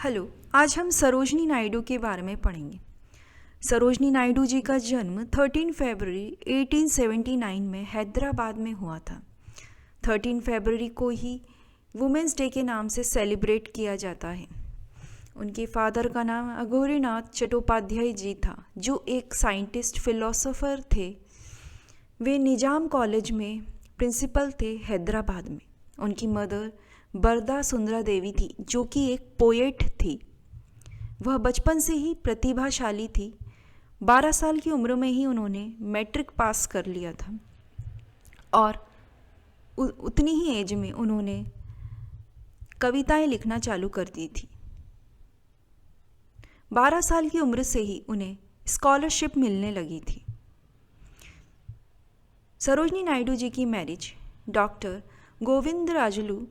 Hello. आज हम सरोजनी नायडू के बारे में पढ़ेंगे। सरोजनी नायडू जी का जन्म 13 फरवरी 1879 में हैदराबाद में हुआ था। 13 फरवरी को ही वुमेंस डे के नाम से सेलिब्रेट किया जाता है। उनके फादर का नाम अघोरीनाथ चट्टोपाध्याय जी था, जो एक साइंटिस्ट फिलोसोफर थे। वे निजाम कॉलेज में प्रिंसिपल थे हैदराबाद में। उनकी मदर बरदा सुंदरा देवी थी, जो कि एक पोएट थी। वह बचपन से ही प्रतिभाशाली थी। 12 साल की उम्र में ही उन्होंने मैट्रिक पास कर लिया था और उतनी ही एज में उन्होंने कविताएं लिखना चालू कर दी थी। 12 साल की उम्र से ही उन्हें स्कॉलरशिप मिलने लगी थी। सरोजनी नायडू जी की मैरिज डॉक्टर गोविंदराजुलू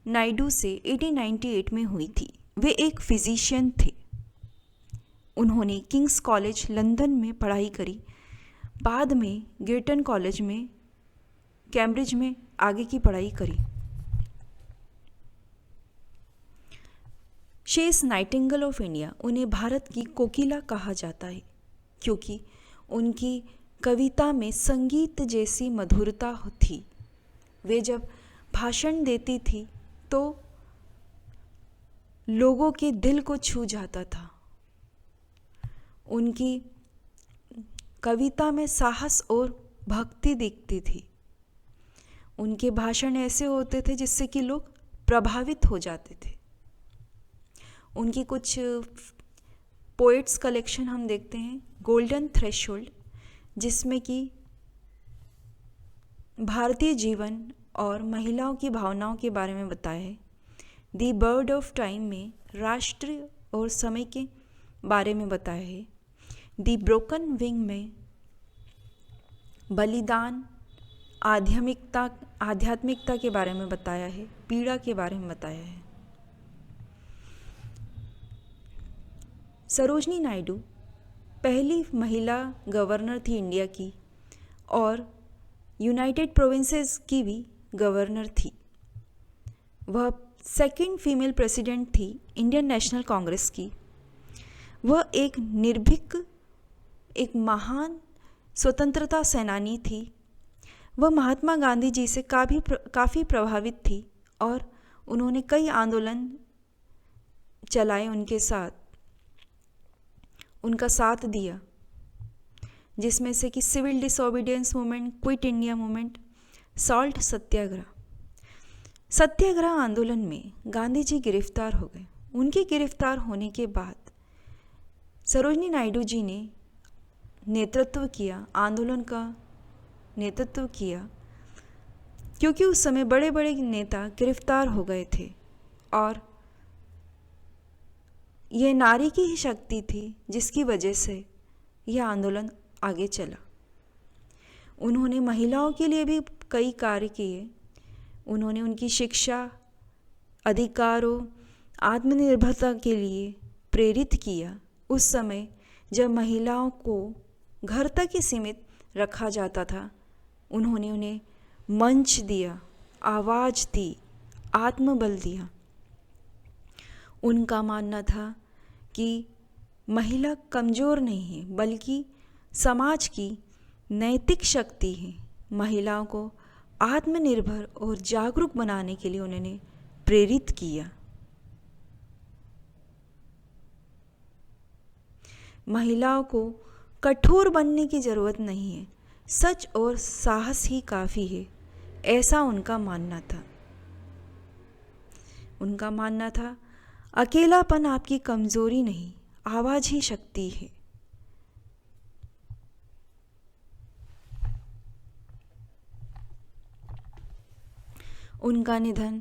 नायडू से 1898 में हुई थी। वे एक फिजिशियन थे। उन्होंने किंग्स कॉलेज लंदन में पढ़ाई करी। बाद में गिरटन कॉलेज में कैम्ब्रिज में आगे की पढ़ाई करी। She is Nightingale of India. उन्हें भारत की कोकिला कहा जाता है क्योंकि उनकी कविता में संगीत जैसी मधुरता थी। वे जब भाषण देती थी तो लोगों के दिल को छू जाता था। उनकी कविता में साहस और भक्ति दिखती थी। उनके भाषण ऐसे होते थे जिससे कि लोग प्रभावित हो जाते थे। उनकी कुछ पोएट्स कलेक्शन हम देखते हैं, गोल्डन थ्रेशोल्ड, जिसमें कि भारतीय जीवन और महिलाओं की भावनाओं के बारे में बताया है। दी बर्ड ऑफ टाइम में राष्ट्र और समय के बारे में बताया है। दी ब्रोकन विंग में बलिदान, आध्यात्मिकता के बारे में बताया है, पीड़ा के बारे में बताया है। सरोजनी नायडू पहली महिला गवर्नर थी इंडिया की और यूनाइटेड प्रोविंसेस की भी गवर्नर थी। वह सेकंड फीमेल प्रेसिडेंट थी इंडियन नेशनल कांग्रेस की। वह एक निर्भीक, एक महान स्वतंत्रता सेनानी थी। वह महात्मा गांधी जी से काफ़ी प्रभावित थी और उन्होंने कई आंदोलन चलाए, उनका साथ दिया, जिसमें से कि civil disobedience movement, quit India movement, salt Satyagraha आंदोलन में गांधी जी गिरफ्तार हो गए। उनके गिरफ्तार होने के बाद सरोजनी नायडू जी ने आंदोलन का नेतृत्व किया, क्योंकि उस समय बड़े बड़े नेता गिरफ्तार हो गए थे और यह नारी की ही शक्ति थी जिसकी वजह से यह आंदोलन आगे चला। उन्होंने महिलाओं के लिए भी कई कार्य किए। उन्होंने उनकी शिक्षा, अधिकारों, आत्मनिर्भरता के लिए प्रेरित किया। उस समय जब महिलाओं को घर तक ही सीमित रखा जाता था, उन्होंने उन्हें मंच दिया, आवाज़ दी, आत्मबल दिया। उनका मानना था कि महिला कमज़ोर नहीं है, बल्कि समाज की नैतिक शक्ति है। महिलाओं को आत्मनिर्भर और जागरूक बनाने के लिए उन्होंने प्रेरित किया। महिलाओं को कठोर बनने की ज़रूरत नहीं है, सच और साहस ही काफ़ी है, ऐसा उनका मानना था। उनका मानना था अकेलापन आपकी कमज़ोरी नहीं, आवाज़ ही शक्ति है। उनका निधन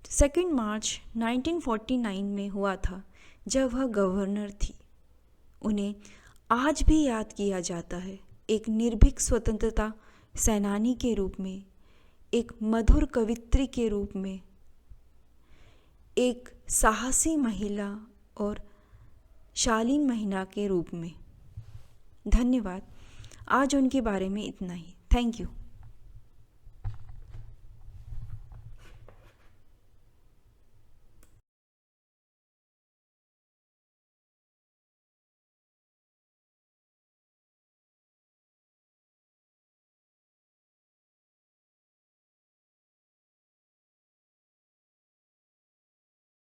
2 मार्च 1949 में हुआ था, जब वह गवर्नर थी। उन्हें आज भी याद किया जाता है, एक निर्भीक स्वतंत्रता सेनानी के रूप में, एक मधुर कवित्री के रूप में, एक साहसी महिला और शालीन महिला के रूप में। धन्यवाद। आज उनके बारे में इतना ही। Thank you.